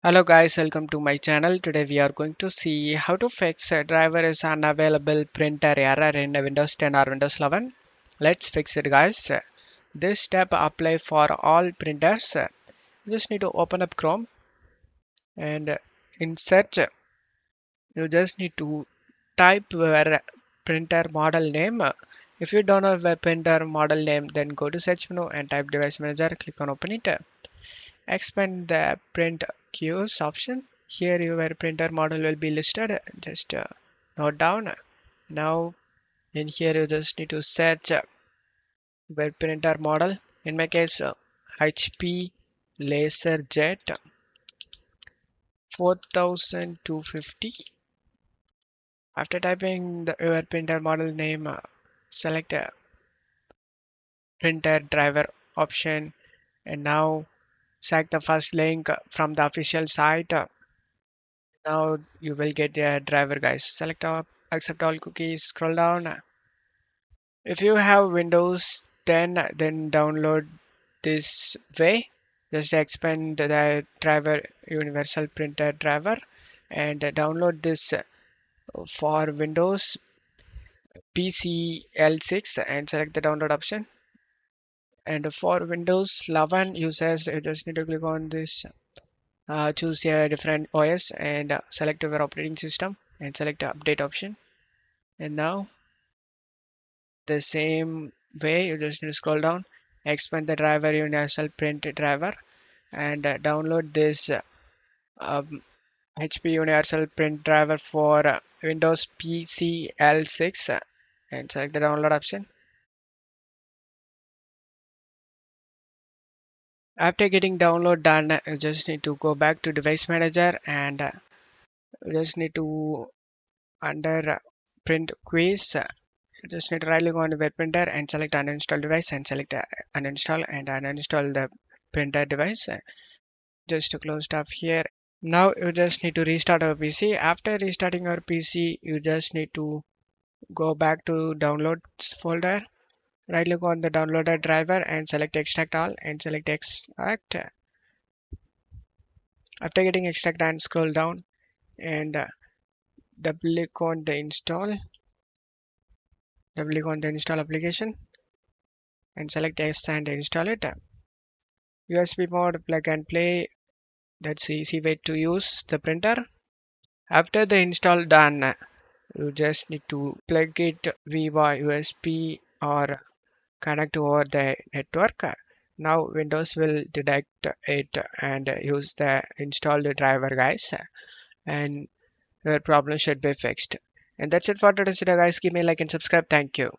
Hello guys, welcome to my channel. Today we are going to see how to fix a driver is unavailable printer error in Windows 10 or Windows 11. Let's fix it guys. This step apply for all printers. You just need to open up Chrome and in search you just need to type your printer model name. If you don't have a printer model name, then go to search menu and type device manager, click on open it. Expand the print queues option. Here your printer model will be listed. Just note down. Now in here you just need to search web printer model. In my case, HP LaserJet 4250. After typing your printer model name, select printer driver option, and now select the first link from the official site. Now you will get the driver guys. Select accept all cookies, scroll down. If you have Windows 10, then download this way. Just expand the driver universal printer driver and download this for Windows PCL6 and select the download option. And for Windows 11 users, you just need to click on this, choose a different OS and select your operating system and select the update option. And now the same way you just need to scroll down, expand the driver universal print driver and download this um, HP universal print driver for Windows PCL6 and select the download option. After getting download done, you just need to go back to device manager and you just need to under print quiz, you just need to right click on the web printer and select uninstall device and select uninstall and uninstall the printer device. Just to close stuff here. Now you just need to restart our PC. After restarting our PC, you just need to go back to downloads folder. Right click on the downloaded driver and select extract all and select extract. After getting extract and scroll down and double click on the install application and select yes and install it. USB mode plug and play. That's the easy way to use the printer. After the install done, you just need to plug it via USB or connect over the network. Now Windows will detect it and use the installed driver guys, and your problem should be fixed. And that's it for today's video guys. Give me a like and subscribe. Thank you.